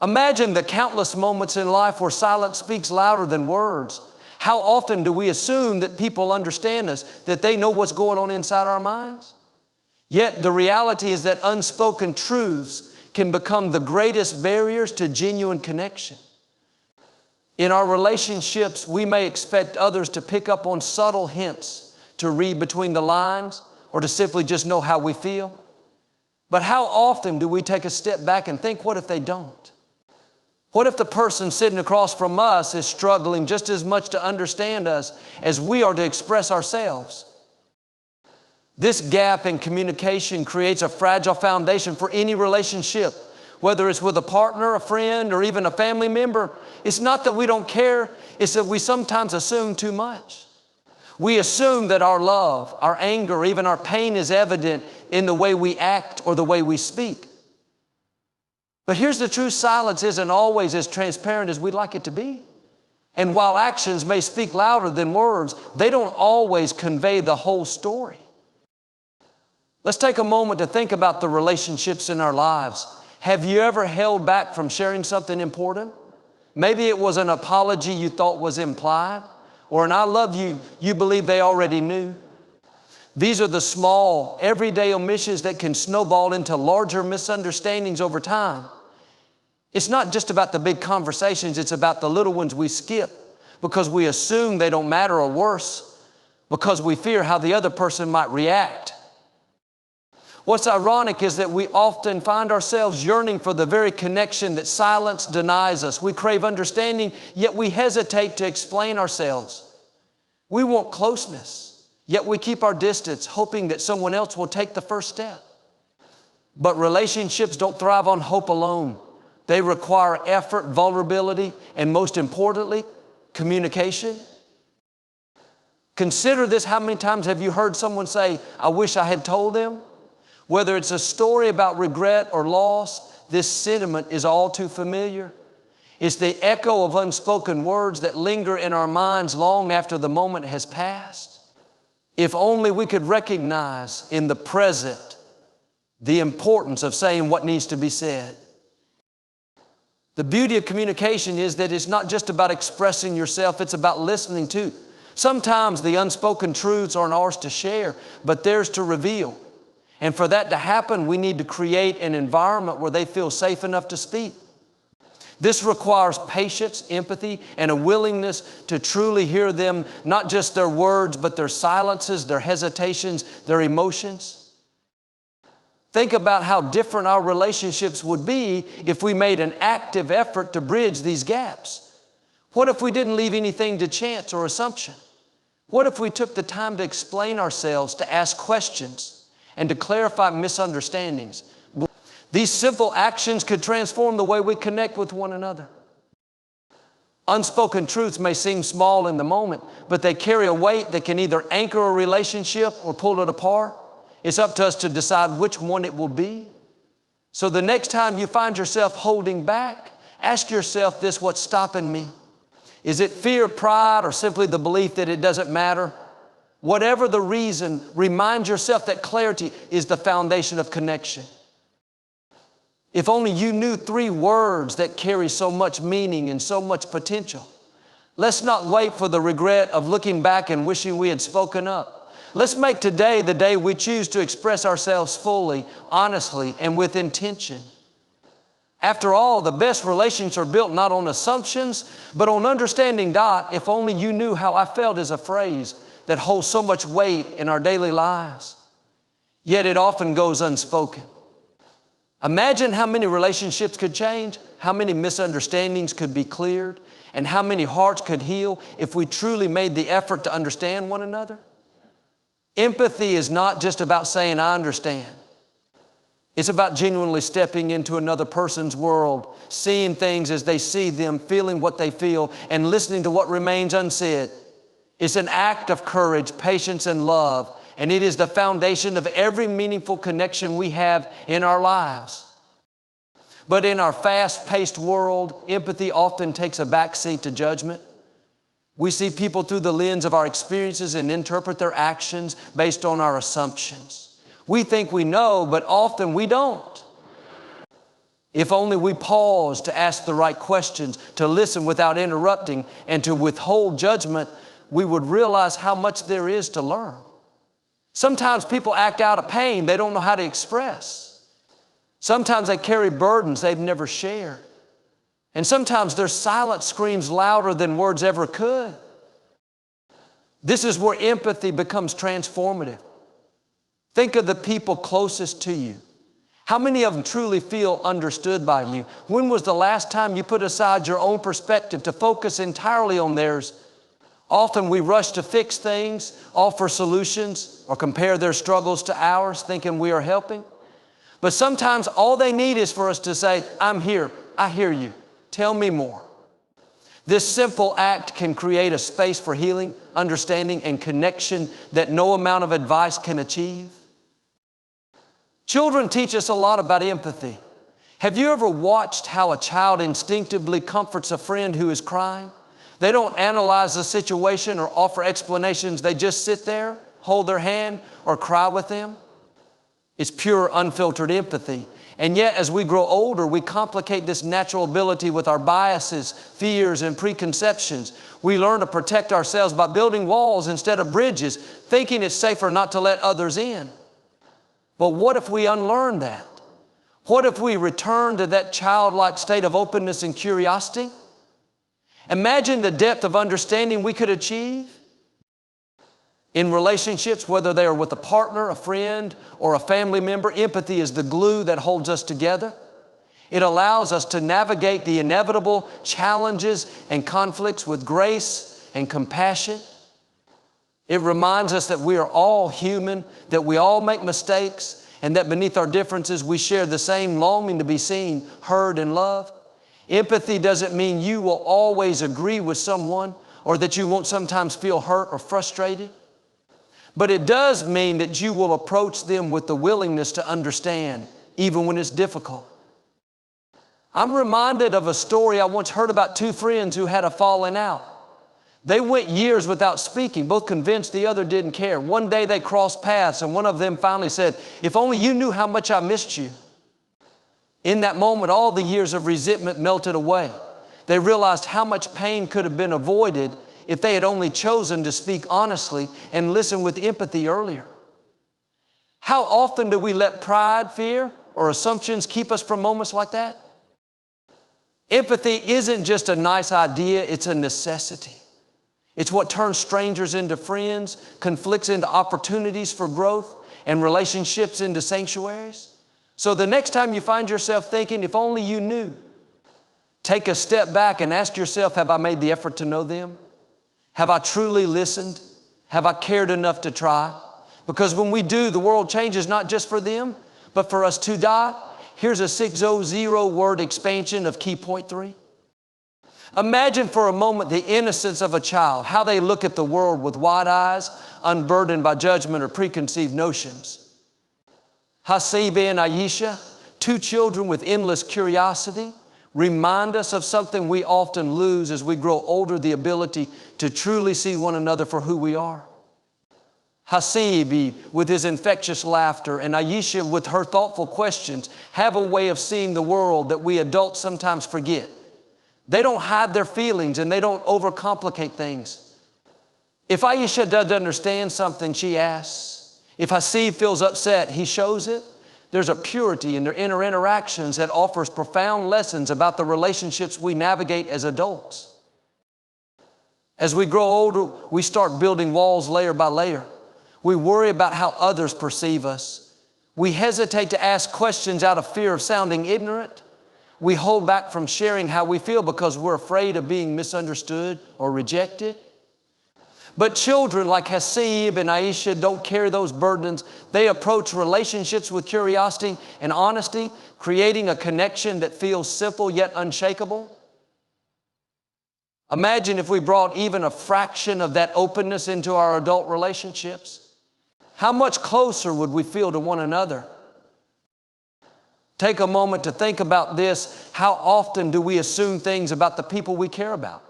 Imagine the countless moments in life where silence speaks louder than words. How often do we assume that people understand us, that they know what's going on inside our minds? Yet the reality is that unspoken truths can become the greatest barriers to genuine connection. In our relationships, we may expect others to pick up on subtle hints, to read between the lines, or to simply just know how we feel. But how often do we take a step back and think, what if they don't? What if the person sitting across from us is struggling just as much to understand us as we are to express ourselves? This gap in communication creates a fragile foundation for any relationship, whether it's with a partner, a friend, or even a family member. It's not that we don't care, it's that we sometimes assume too much. We assume that our love, our anger, even our pain is evident in the way we act or the way we speak. But here's the truth: silence isn't always as transparent as we'd like it to be. And while actions may speak louder than words, they don't always convey the whole story. Let's take a moment to think about the relationships in our lives. Have you ever held back from sharing something important? Maybe it was an apology you thought was implied, or an "I love you" you believe they already knew. These are the small, everyday omissions that can snowball into larger misunderstandings over time. It's not just about the big conversations, it's about the little ones we skip because we assume they don't matter, or worse, because we fear how the other person might react. What's ironic is that we often find ourselves yearning for the very connection that silence denies us. We crave understanding, yet we hesitate to explain ourselves. We want closeness, yet we keep our distance, hoping that someone else will take the first step. But relationships don't thrive on hope alone. They require effort, vulnerability, and most importantly, communication. Consider this: how many times have you heard someone say, "I wish I had told them"? Whether it's a story about regret or loss, this sentiment is all too familiar. It's the echo of unspoken words that linger in our minds long after the moment has passed. If only we could recognize in the present the importance of saying what needs to be said. The beauty of communication is that it's not just about expressing yourself, it's about listening too. Sometimes the unspoken truths aren't ours to share, but theirs to reveal. And for that to happen, we need to create an environment where they feel safe enough to speak. This requires patience, empathy, and a willingness to truly hear them, not just their words, but their silences, their hesitations, their emotions. Think about how different our relationships would be if we made an active effort to bridge these gaps. What if we didn't leave anything to chance or assumption? What if we took the time to explain ourselves, to ask questions, and to clarify misunderstandings? These simple actions could transform the way we connect with one another. Unspoken truths may seem small in the moment, but they carry a weight that can either anchor a relationship or pull it apart. It's up to us to decide which one it will be. So the next time you find yourself holding back, ask yourself this: what's stopping me? Is it fear, pride, or simply the belief that it doesn't matter? Whatever the reason, remind yourself that clarity is the foundation of connection. If only you knew 3 words that carry so much meaning and so much potential. Let's not wait for the regret of looking back and wishing we had spoken up. Let's make today the day we choose to express ourselves fully, honestly, and with intention. After all, the best relationships are built not on assumptions, but on understanding. If only you knew how I felt is a phrase that holds so much weight in our daily lives. Yet it often goes unspoken. Imagine how many relationships could change, how many misunderstandings could be cleared, and how many hearts could heal if we truly made the effort to understand one another. Empathy is not just about saying, "I understand." It's about genuinely stepping into another person's world, seeing things as they see them, feeling what they feel, and listening to what remains unsaid. It's an act of courage, patience, and love, and it is the foundation of every meaningful connection we have in our lives. But in our fast-paced world, empathy often takes a backseat to judgment. We see people through the lens of our experiences and interpret their actions based on our assumptions. We think we know, but often we don't. If only we pause to ask the right questions, to listen without interrupting, and to withhold judgment, we would realize how much there is to learn. Sometimes people act out of pain they don't know how to express. Sometimes they carry burdens they've never shared. And sometimes their silence screams louder than words ever could. This is where empathy becomes transformative. Think of the people closest to you. How many of them truly feel understood by you? When was the last time you put aside your own perspective to focus entirely on theirs? Often we rush to fix things, offer solutions, or compare their struggles to ours, thinking we are helping. But sometimes all they need is for us to say, I'm here, I hear you, tell me more. This simple act can create a space for healing, understanding, and connection that no amount of advice can achieve. Children teach us a lot about empathy. Have you ever watched how a child instinctively comforts a friend who is crying? They don't analyze the situation or offer explanations. They just sit there, hold their hand, or cry with them. It's pure, unfiltered empathy. And yet, as we grow older, we complicate this natural ability with our biases, fears, and preconceptions. We learn to protect ourselves by building walls instead of bridges, thinking it's safer not to let others in. But what if we unlearn that? What if we return to that childlike state of openness and curiosity? Imagine the depth of understanding we could achieve in relationships, whether they are with a partner, a friend, or a family member. Empathy is the glue that holds us together. It allows us to navigate the inevitable challenges and conflicts with grace and compassion. It reminds us that we are all human, that we all make mistakes, and that beneath our differences we share the same longing to be seen, heard, and loved. Empathy doesn't mean you will always agree with someone or that you won't sometimes feel hurt or frustrated. But it does mean that you will approach them with the willingness to understand, even when it's difficult. I'm reminded of a story I once heard about two friends who had a falling out. They went years without speaking, both convinced the other didn't care. One day they crossed paths and one of them finally said, "If only you knew how much I missed you." In that moment, all the years of resentment melted away. They realized how much pain could have been avoided if they had only chosen to speak honestly and listen with empathy earlier. How often do we let pride, fear, or assumptions keep us from moments like that? Empathy isn't just a nice idea, it's a necessity. It's what turns strangers into friends, conflicts into opportunities for growth, and relationships into sanctuaries. So the next time you find yourself thinking, if only you knew, take a step back and ask yourself, have I made the effort to know them? Have I truly listened? Have I cared enough to try? Because when we do, the world changes not just for them, but for us too. Here's a 600-word expansion of key point 3. Imagine for a moment the innocence of a child, how they look at the world with wide eyes, unburdened by judgment or preconceived notions. Hasibe and Aisha, two children with endless curiosity, remind us of something we often lose as we grow older, the ability to truly see one another for who we are. Hasibe, with his infectious laughter, and Aisha, with her thoughtful questions, have a way of seeing the world that we adults sometimes forget. They don't hide their feelings and they don't overcomplicate things. If Aisha doesn't understand something, she asks. If Hasibe feels upset, he shows it. There's a purity in their inner interactions that offers profound lessons about the relationships we navigate as adults. As we grow older, we start building walls layer by layer. We worry about how others perceive us. We hesitate to ask questions out of fear of sounding ignorant. We hold back from sharing how we feel because we're afraid of being misunderstood or rejected. But children like Hasibe and Aisha don't carry those burdens. They approach relationships with curiosity and honesty, creating a connection that feels simple yet unshakable. Imagine if we brought even a fraction of that openness into our adult relationships. How much closer would we feel to one another? Take a moment to think about this. How often do we assume things about the people we care about?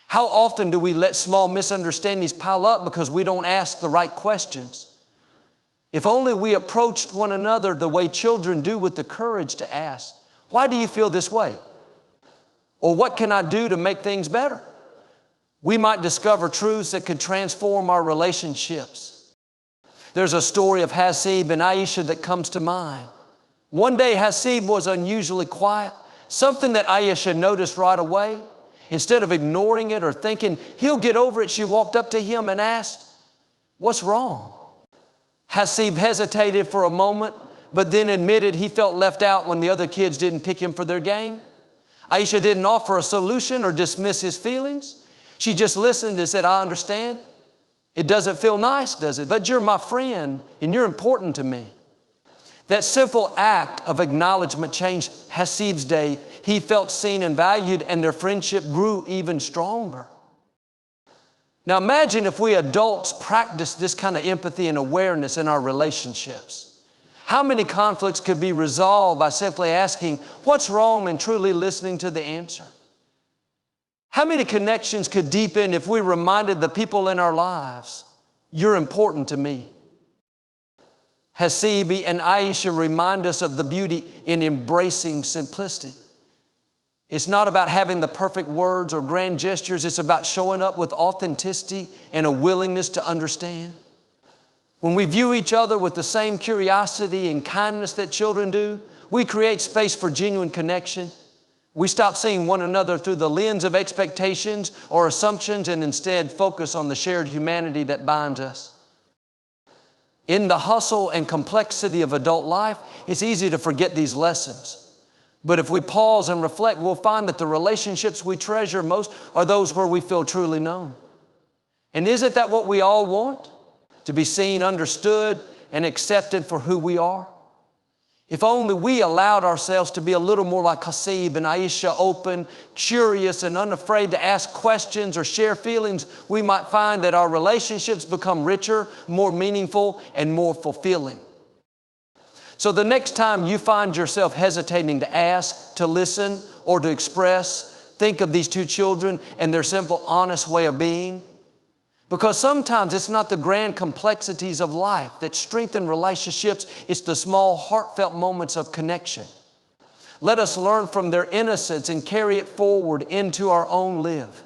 How often do we let small misunderstandings pile up because we don't ask the right questions? If only we approached one another the way children do, with the courage to ask, Why do you feel this way? Or what can I do to make things better? We might discover truths that could transform our relationships. There's a story of Hasib and Aisha that comes to mind. One day Hasib was unusually quiet, something that Aisha noticed right away. Instead of ignoring it or thinking he'll get over it, she walked up to him and asked, "What's wrong?" Hasib hesitated for a moment, but then admitted he felt left out when the other kids didn't pick him for their game. Aisha didn't offer a solution or dismiss his feelings. She just listened and said, "I understand. It doesn't feel nice, does it? But you're my friend and you're important to me." That simple act of acknowledgement changed Hasib's day. He felt seen and valued, and their friendship grew even stronger. Now imagine if we adults practiced this kind of empathy and awareness in our relationships. How many conflicts could be resolved by simply asking, "What's wrong?" and truly listening to the answer? How many connections could deepen if we reminded the people in our lives, "You're important to me"? Hasib and Aisha remind us of the beauty in embracing simplicity. It's not about having the perfect words or grand gestures. It's about showing up with authenticity and a willingness to understand. When we view each other with the same curiosity and kindness that children do, we create space for genuine connection. We stop seeing one another through the lens of expectations or assumptions and instead focus on the shared humanity that binds us. In the hustle and complexity of adult life, it's easy to forget these lessons. But if we pause and reflect, we'll find that the relationships we treasure most are those where we feel truly known. And isn't that what we all want? To be seen, understood, and accepted for who we are? If only we allowed ourselves to be a little more like Hasib and Aisha, open, curious, and unafraid to ask questions or share feelings, we might find that our relationships become richer, more meaningful, and more fulfilling. So the next time you find yourself hesitating to ask, to listen, or to express, think of these two children and their simple, honest way of being. Because sometimes it's not the grand complexities of life that strengthen relationships, it's the small, heartfelt moments of connection. Let us learn from their innocence and carry it forward into our own life.